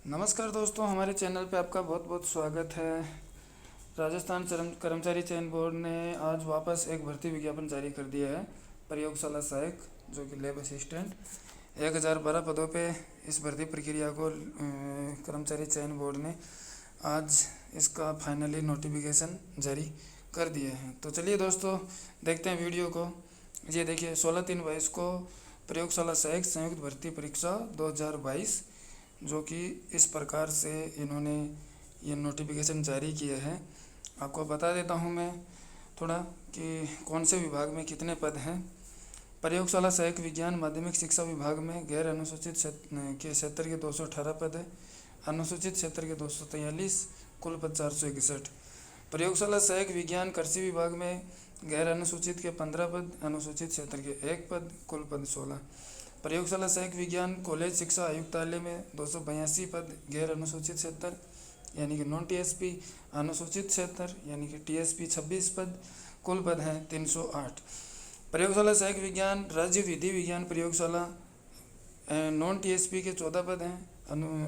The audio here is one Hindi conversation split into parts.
नमस्कार दोस्तों, हमारे चैनल पे आपका बहुत बहुत स्वागत है। राजस्थान कर्मचारी चयन बोर्ड ने आज वापस एक भर्ती विज्ञापन जारी कर दिया है। प्रयोगशाला सहायक जो कि लैब असिस्टेंट 1012 पदों पे इस भर्ती प्रक्रिया को कर्मचारी चयन बोर्ड ने आज इसका फाइनली नोटिफिकेशन जारी कर दिए हैं। तो चलिए दोस्तों देखते हैं वीडियो को। ये देखिए 16/3/22 को प्रयोगशाला सहायक संयुक्त भर्ती परीक्षा 2022 जो कि इस प्रकार से इन्होंने ये नोटिफिकेशन जारी किए हैं। आपको बता देता हूँ मैं थोड़ा कि कौन से विभाग में कितने पद हैं। प्रयोगशाला सहायक विज्ञान माध्यमिक शिक्षा विभाग में गैर अनुसूचित क्षेत्र के 218 पद है, अनुसूचित क्षेत्र के 243, कुल पद 461। प्रयोगशाला सहायक विज्ञान कृषि विभाग में गैर अनुसूचित के 15 पद, अनुसूचित क्षेत्र के 1 पद, कुल पद 16। प्रयोगशाला सहायक विज्ञान कॉलेज शिक्षा आयुक्तालय में 282 पद, गैर अनुसूचित क्षेत्र यानी कि नॉन टीएसपी, अनुसूचित क्षेत्र यानी कि टीएसपी 26 पद, कुल पद हैं 308। प्रयोगशाला सहायक विज्ञान राज्य विधि विज्ञान प्रयोगशाला नॉन टीएसपी के 14 पद हैं,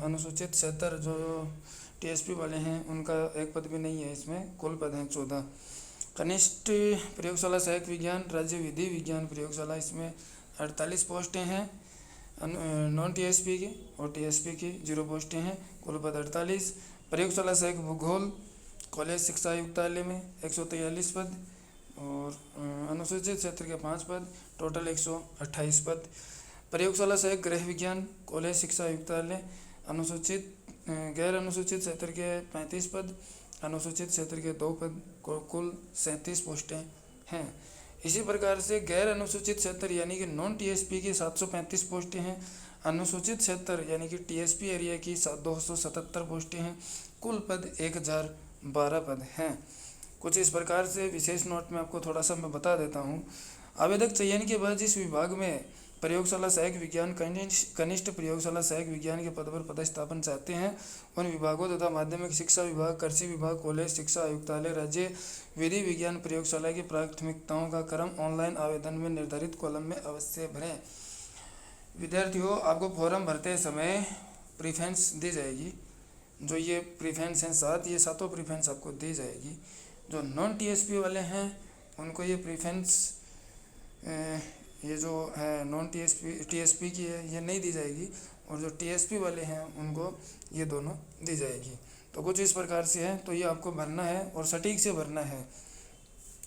अनुसूचित क्षेत्र जो टीएसपी वाले हैं उनका 1 पद भी नहीं है इसमें, कुल पद हैं 14। कनिष्ठ प्रयोगशाला सहायक विज्ञान राज्य विधि विज्ञान प्रयोगशाला इसमें 48 पोस्टें हैं नॉन टीएसपी की, और टीएसपी की 0 पोस्टें हैं, कुल पद 48। प्रयोगशाला सहायक भूगोल कॉलेज शिक्षा आयुक्तालय में 143 पद और अनुसूचित क्षेत्र के 5 पद, टोटल 128 पद। प्रयोगशाला सहायक गृह विज्ञान कॉलेज शिक्षा आयुक्तालय अनुसूचित गैर अनुसूचित क्षेत्र के 35 पद, अनुसूचित क्षेत्र के 2 पद, कुल 37 पोस्टें हैं। इसी प्रकार से गैर अनुसूचित क्षेत्र यानी कि नॉन टीएसपी की 735 पोस्टें हैं, अनुसूचित क्षेत्र यानी कि टीएसपी एरिया की 277 पोस्टें हैं, कुल पद 1012 पद हैं। कुछ इस प्रकार से विशेष नोट में आपको थोड़ा सा मैं बता देता हूँ। आवेदक चयन के बाद जिस विभाग में प्रयोगशाला सहायक विज्ञान कनिष्ठ प्रयोगशाला सहायक विज्ञान के पद पर पदस्थापन चाहते हैं उन विभागों तथा माध्यमिक शिक्षा विभाग, कृषि विभाग, कॉलेज शिक्षा आयुक्तालय, राज्य विधि विज्ञान प्रयोगशाला की प्राथमिकताओं का क्रम ऑनलाइन आवेदन में निर्धारित कॉलम में अवश्य भरें। विद्यार्थियों, आपको फॉर्म भरते समय प्रीफरेंस दी जाएगी। जो ये प्रीफरेंस हैं 7, ये 7 प्रीफरेंस आपको दी जाएगी। जो नॉन टीएसपी वाले हैं उनको ये प्रीफरेंस ये जो है नॉन टीएसपी की है ये नहीं दी जाएगी, और जो टीएसपी वाले हैं उनको ये दोनों दी जाएगी। तो कुछ इस प्रकार से है, तो ये आपको भरना है और सटीक से भरना है।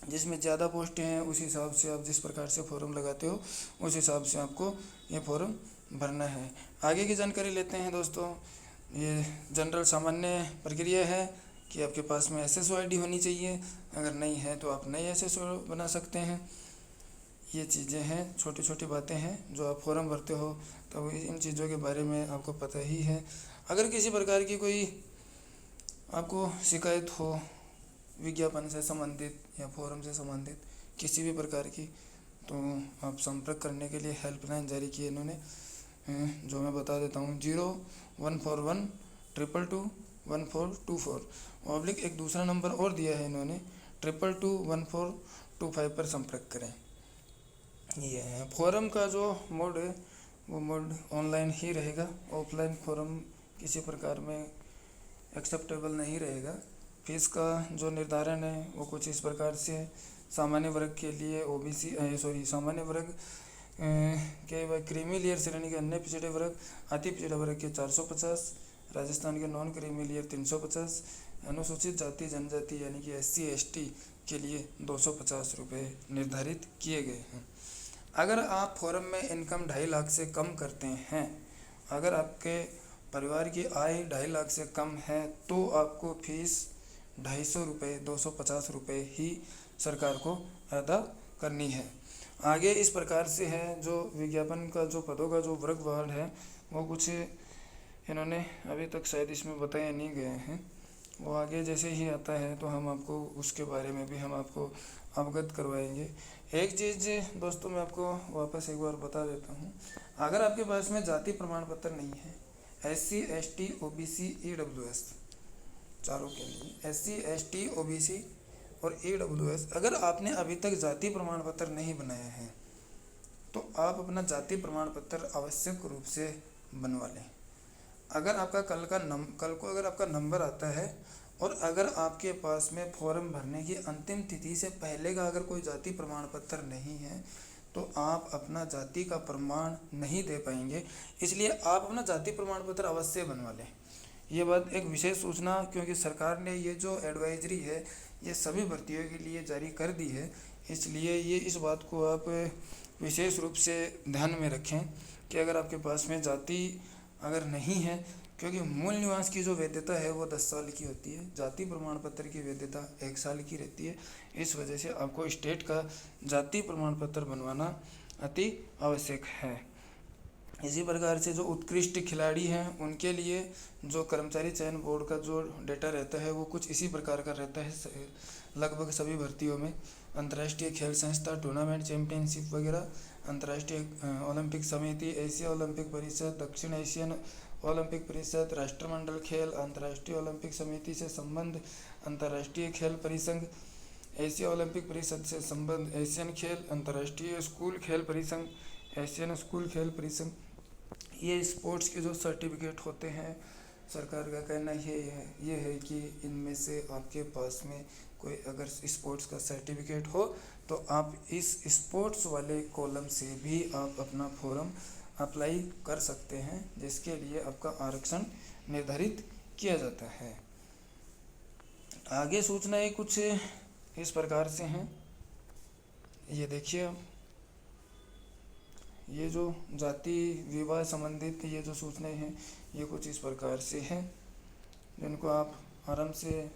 जिसमें ज़्यादा पोस्टें हैं उस हिसाब से आप जिस प्रकार से फॉर्म लगाते हो उस हिसाब से आपको ये फॉर्म भरना है। आगे की जानकारी लेते हैं दोस्तों। ये जनरल सामान्य प्रक्रिया है कि आपके पास में एसएसओ आईडी होनी चाहिए, अगर नहीं है तो आप नई एसएसओ बना सकते हैं। ये चीज़ें हैं, छोटी छोटी बातें हैं जो आप फॉर्म भरते हो तो इन चीज़ों के बारे में आपको पता ही है। अगर किसी प्रकार की कोई आपको शिकायत हो विज्ञापन से संबंधित या फॉर्म से संबंधित किसी भी प्रकार की, तो आप संपर्क करने के लिए हेल्पलाइन जारी की है इन्होंने, जो मैं बता देता हूँ 0141221424 और एक दूसरा नंबर और दिया है इन्होंने 22211425 पर संपर्क करें। ये है फॉर्म का जो मोड है वो मोड ऑनलाइन ही रहेगा, ऑफलाइन फॉर्म किसी प्रकार में एक्सेप्टेबल नहीं रहेगा। फीस का जो निर्धारण है वो कुछ इस प्रकार से है। सामान्य वर्ग के लिए सामान्य वर्ग के क्रीमी लेयर श्रेणी के अन्य पिछड़े वर्ग, अति पिछड़े वर्ग के 450, राजस्थान के नॉन क्रीमी लेयर 350, अनुसूचित जाति जनजाति यानी कि SC/ST के लिए 250 रुपये निर्धारित किए गए हैं। अगर आप फॉर्म में इनकम 2.5 लाख से कम करते हैं, अगर आपके परिवार की आय 2.5 लाख से कम है तो आपको फीस 250 रुपये 250 रुपये ही सरकार को अदा करनी है। आगे इस प्रकार से है, जो विज्ञापन का जो पदों का जो वर्गवार है वो कुछ इन्होंने अभी तक शायद इसमें बताए नहीं गए हैं, वो आगे जैसे ही आता है तो हम आपको उसके बारे में भी हम आपको अवगत करवाएंगे। एक चीज़ दोस्तों मैं आपको वापस एक बार बता देता हूँ। अगर आपके पास में जाति प्रमाण पत्र नहीं है, SC/ST OBC EWS चारों के लिए SC/ST OBC और EWS, अगर आपने अभी तक जाति प्रमाण पत्र नहीं बनाया है तो आप अपना जाति प्रमाण पत्र आवश्यक रूप से बनवा लें। अगर आपका कल को अगर आपका नंबर आता है और अगर आपके पास में फॉर्म भरने की अंतिम तिथि से पहले का अगर कोई जाति प्रमाण पत्र नहीं है तो आप अपना जाति का प्रमाण नहीं दे पाएंगे। इसलिए आप अपना जाति प्रमाण पत्र अवश्य बनवा लें। ये बात एक विशेष सूचना, क्योंकि सरकार ने ये जो एडवाइजरी है ये सभी भर्तियों के लिए जारी कर दी है, इसलिए ये इस बात को आप विशेष रूप से ध्यान में रखें कि अगर आपके पास में जाति अगर नहीं है, क्योंकि मूल निवास की जो वैधता है वो 10 साल की होती है, जाति प्रमाण पत्र की वैधता 1 साल की रहती है। इस वजह से आपको स्टेट का जाति प्रमाण पत्र बनवाना अति आवश्यक है। इसी प्रकार से जो उत्कृष्ट खिलाड़ी हैं उनके लिए जो कर्मचारी चयन बोर्ड का जो डेटा रहता है वो कुछ इसी प्रकार का रहता है लगभग सभी भर्तियों में। अंतर्राष्ट्रीय खेल संस्था, टूर्नामेंट, चैंपियनशिप वगैरह, अंतर्राष्ट्रीय ओलंपिक समिति, एशिया ओलंपिक परिषद, दक्षिण एशियन ओलंपिक परिषद, राष्ट्रमंडल खेल, अंतर्राष्ट्रीय ओलंपिक समिति से संबंध, अंतर्राष्ट्रीय खेल परिसंघ, एशिया ओलंपिक परिषद से संबंध, एशियन खेल, अंतर्राष्ट्रीय स्कूल खेल परिसंघ, एशियन स्कूल खेल परिसंघ, ये स्पोर्ट्स के जो सर्टिफिकेट होते हैं, सरकार का कहना ये है कि इनमें से आपके पास में कोई अगर स्पोर्ट्स का सर्टिफिकेट हो तो आप इस स्पोर्ट्स वाले कॉलम से भी आप अपना फॉर्म अप्लाई कर सकते हैं, जिसके लिए आपका आरक्षण निर्धारित किया जाता है। आगे सूचनाएं कुछ इस प्रकार से हैं, ये देखिए। ये जो जाति विवाह संबंधित ये जो सूचनाएं हैं ये कुछ इस प्रकार से हैं, जिनको आप आराम से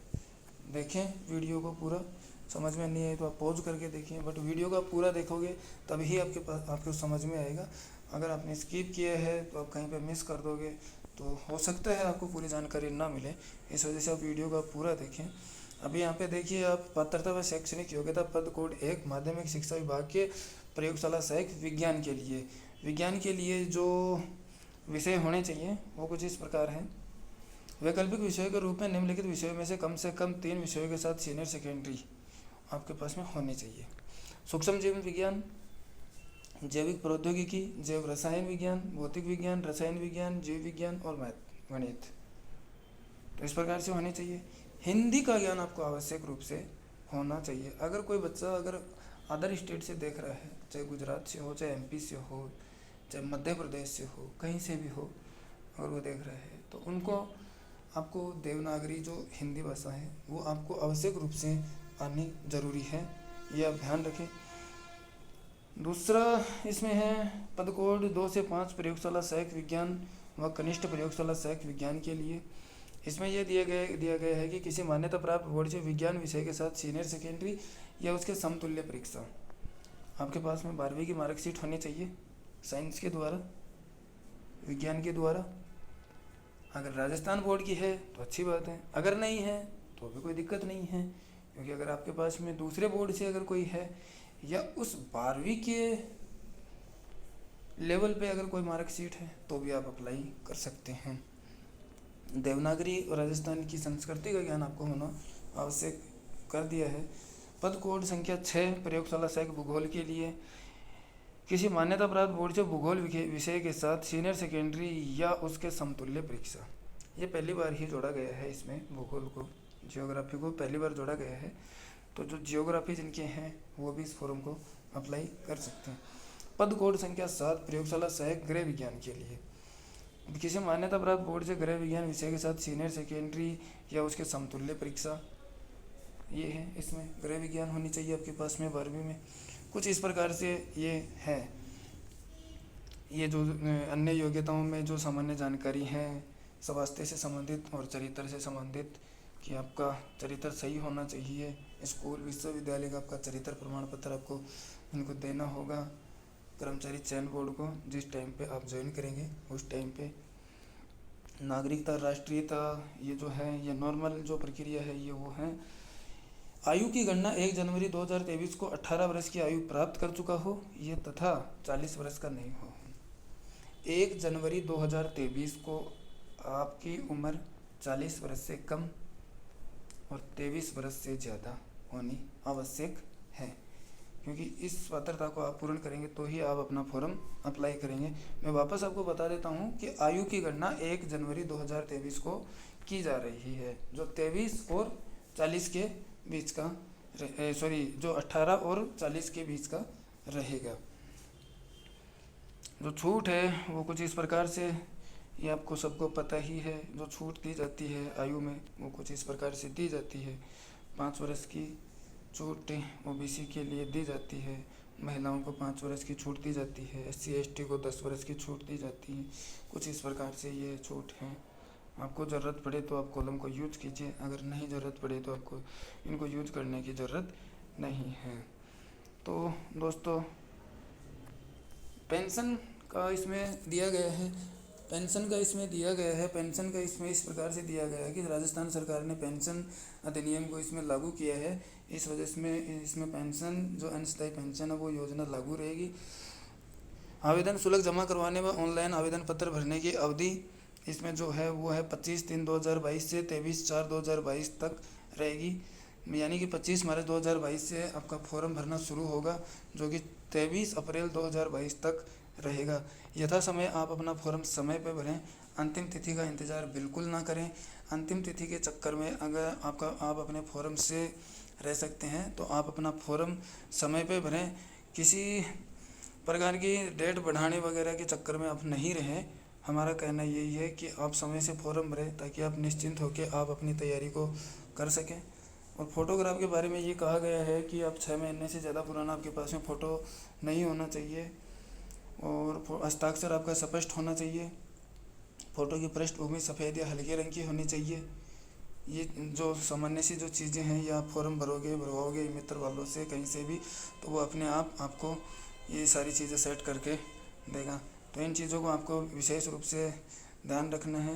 देखें। वीडियो को पूरा समझ में नहीं आए तो आप पॉज करके देखें, बट वीडियो का पूरा देखोगे तभी आपके पास आपको समझ में आएगा। अगर आपने स्किप किया है तो आप कहीं पे मिस कर दोगे तो हो सकता है आपको पूरी जानकारी ना मिले। इस वजह से आप वीडियो का पूरा देखें। अभी यहाँ पे देखिए, आप पात्रता व शैक्षणिक योग्यता पद कोड 1 माध्यमिक शिक्षा विभाग के प्रयोगशाला सहायक विज्ञान के लिए जो विषय होने चाहिए वो कुछ इस प्रकार हैं। वैकल्पिक विषयों के रूप में निम्नलिखित विषयों में से कम 3 विषयों के साथ सीनियर सेकेंडरी आपके पास में होनी चाहिए। सूक्ष्म जीव विज्ञान, जैविक प्रौद्योगिकी, जैव रसायन विज्ञान, भौतिक विज्ञान, रसायन विज्ञान, जीव विज्ञान और गणित, तो इस प्रकार से होने चाहिए। हिंदी का ज्ञान आपको आवश्यक रूप से होना चाहिए। अगर कोई बच्चा अगर अदर स्टेट से देख रहा है, चाहे गुजरात से हो, चाहे एमपी से हो, चाहे मध्य प्रदेश से हो, कहीं से भी हो, अगर वो देख रहा है तो उनको आपको देवनागरी जो हिंदी भाषा है वो आपको आवश्यक रूप से आनी जरूरी है, ये आप ध्यान रखें। दूसरा इसमें है पद कोड 2 से 5 प्रयोगशाला सहायक विज्ञान व कनिष्ठ प्रयोगशाला सहायक विज्ञान के लिए। इसमें यह दिया गया है कि किसी मान्यता प्राप्त बोर्ड से विज्ञान विषय के साथ सीनियर सेकेंडरी या उसके समतुल्य परीक्षा, आपके पास में 12वीं की मार्कशीट होनी चाहिए साइंस के द्वारा, विज्ञान के द्वारा। अगर राजस्थान बोर्ड की है तो अच्छी बात है, अगर नहीं है तो भी कोई दिक्कत नहीं है, क्योंकि अगर आपके पास में दूसरे बोर्ड से अगर कोई है या उस 12वीं के लेवल पे अगर कोई मार्कशीट है तो भी आप अप्लाई कर सकते हैं। देवनागरी और राजस्थान की संस्कृति का ज्ञान आपको होना आवश्यक कर दिया है। पद कोड संख्या 6 प्रयोगशाला सहायक भूगोल के लिए किसी मान्यता प्राप्त बोर्ड से भूगोल विषय के साथ सीनियर सेकेंडरी या उसके समतुल्य परीक्षा। ये पहली बार ही जोड़ा गया है, इसमें भूगोल को, जियोग्राफी को पहली बार जोड़ा गया है, तो जो जियोग्राफी जिनके हैं वो भी इस फॉर्म को अप्लाई कर सकते हैं। पद कोड संख्या 7 प्रयोगशाला सहायक गृह विज्ञान के लिए किसी मान्यता प्राप्त बोर्ड से गृह विज्ञान विषय के साथ सीनियर सेकेंडरी या उसके समतुल्य परीक्षा, ये है। इसमें गृह विज्ञान होनी चाहिए आपके पास में 12वीं में। कुछ इस प्रकार से ये है। ये जो अन्य योग्यताओं में जो सामान्य जानकारी है स्वास्थ्य से संबंधित और चरित्र से संबंधित, कि आपका चरित्र सही होना चाहिए, स्कूल विश्वविद्यालय का आपका चरित्र प्रमाण पत्र आपको इनको देना होगा कर्मचारी चयन बोर्ड को जिस टाइम पे आप ज्वाइन करेंगे उस टाइम पे। नागरिकता, राष्ट्रीयता, ये जो है ये नॉर्मल जो प्रक्रिया है ये वो है। आयु की गणना 1 जनवरी 2023 को 18 वर्ष की आयु प्राप्त कर चुका हो ये तथा 40 वर्ष का नहीं हो। 1 जनवरी 2023 को आपकी उम्र 40 वर्ष से कम और 23 वर्ष से ज़्यादा होनी आवश्यक है। क्योंकि इस पात्रता को आप पूर्ण करेंगे तो ही आप अपना फॉर्म अप्लाई करेंगे। मैं वापस आपको बता देता हूँ कि आयु की गणना 1 जनवरी 2023 को की जा रही है, जो 23 और 40 के बीच का जो 18 और 40 के बीच का रहेगा। जो छूट है वो कुछ इस प्रकार से, ये आपको सबको पता ही है, जो छूट दी जाती है आयु में वो कुछ इस प्रकार से दी जाती है। 5 वर्ष की छूट ओबीसी के लिए दी जाती है, महिलाओं को 5 वर्ष की छूट दी जाती है, SC ST को 10 वर्ष की छूट दी जाती है। कुछ इस प्रकार से ये छूट है। आपको ज़रूरत पड़े तो आप कॉलम को यूज कीजिए, अगर नहीं ज़रूरत पड़े तो आपको इनको यूज करने की ज़रूरत नहीं है। तो दोस्तों, पेंशन का इसमें दिया गया है, पेंशन का इसमें इस प्रकार से दिया गया है कि राजस्थान सरकार ने पेंशन अधिनियम को इसमें लागू किया है। इस वजह से इसमें पेंशन जो अंशदायी पेंशन है वो योजना लागू रहेगी। आवेदन शुल्क जमा करवाने व ऑनलाइन आवेदन पत्र भरने की अवधि इसमें जो है वो है 25/3/2022 से 23/4/2022 तक रहेगी। यानी कि 25 मार्च 2022 से आपका फॉर्म भरना शुरू होगा, जो कि 23 अप्रैल 2022 तक रहेगा। यथा समय आप अपना फॉर्म समय पर भरें, अंतिम तिथि का इंतज़ार बिल्कुल ना करें। अंतिम तिथि के चक्कर में अगर आप अपने फॉर्म से रह सकते हैं तो आप अपना फॉर्म समय पे भरें। किसी प्रकार की डेट बढ़ाने वगैरह के चक्कर में आप नहीं रहें। हमारा कहना यही है कि आप समय से फॉर्म भरें ताकि आप निश्चिंत होकर आप अपनी तैयारी को कर सकें। और फोटोग्राफ के बारे में ये कहा गया है कि आप 6 महीने से ज़्यादा पुराना आपके पास में फ़ोटो नहीं होना चाहिए और हस्ताक्षर आपका स्पष्ट होना चाहिए। फ़ोटो की पृष्ठभूमि सफ़ेद या हल्के रंग की होनी चाहिए। ये जो सामान्य सी जो चीज़ें हैं, या आप फॉर्म भरवाओगे मित्र वालों से कहीं से भी, तो वो अपने आप आपको ये सारी चीज़ें सेट करके देगा। तो इन चीज़ों को आपको विशेष रूप से ध्यान रखना है।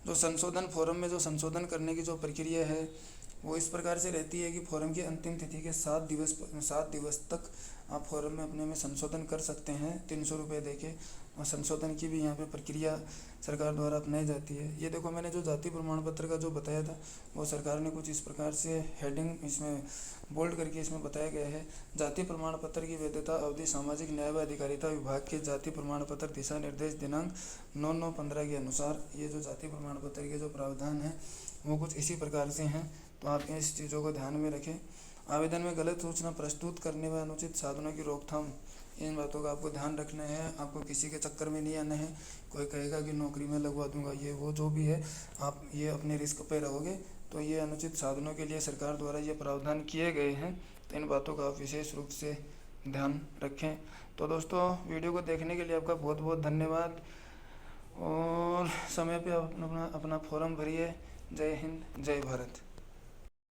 जो संशोधन फॉर्म में जो संशोधन करने की जो प्रक्रिया है वो इस प्रकार से रहती है कि फॉर्म की अंतिम तिथि के 7 दिवस तक आप फॉर्म में अपने में संशोधन कर सकते हैं 300 रुपये देके। और संशोधन की भी यहाँ पे प्रक्रिया सरकार द्वारा अपनाई जाती है। ये देखो, मैंने जो जाति प्रमाण पत्र का जो बताया था वो सरकार ने कुछ इस प्रकार से हेडिंग इसमें बोल्ड करके इसमें बताया गया है। जाति प्रमाण पत्र की वैधता अवधि सामाजिक न्याय व अधिकारिता विभाग के जाति प्रमाण पत्र दिशा निर्देश दिनांक 9/9/15 के अनुसार ये जो जाति प्रमाण पत्र के जो प्रावधान हैं वो कुछ इसी प्रकार से हैं। तो आप इस चीज़ों को ध्यान में रखें। आवेदन में गलत सूचना प्रस्तुत करने व अनुचित साधनों की रोकथाम, इन बातों का आपको ध्यान रखना है। आपको किसी के चक्कर में नहीं आना है। कोई कहेगा कि नौकरी में लगवा दूंगा, ये वो जो भी है, आप ये अपने रिस्क पे रहोगे। तो ये अनुचित साधनों के लिए सरकार द्वारा ये प्रावधान किए गए हैं, तो इन बातों का आप विशेष रूप से ध्यान रखें। तो दोस्तों, वीडियो को देखने के लिए आपका बहुत बहुत धन्यवाद और समय पे अपना फॉर्म भरिए। जय हिंद, जय भारत।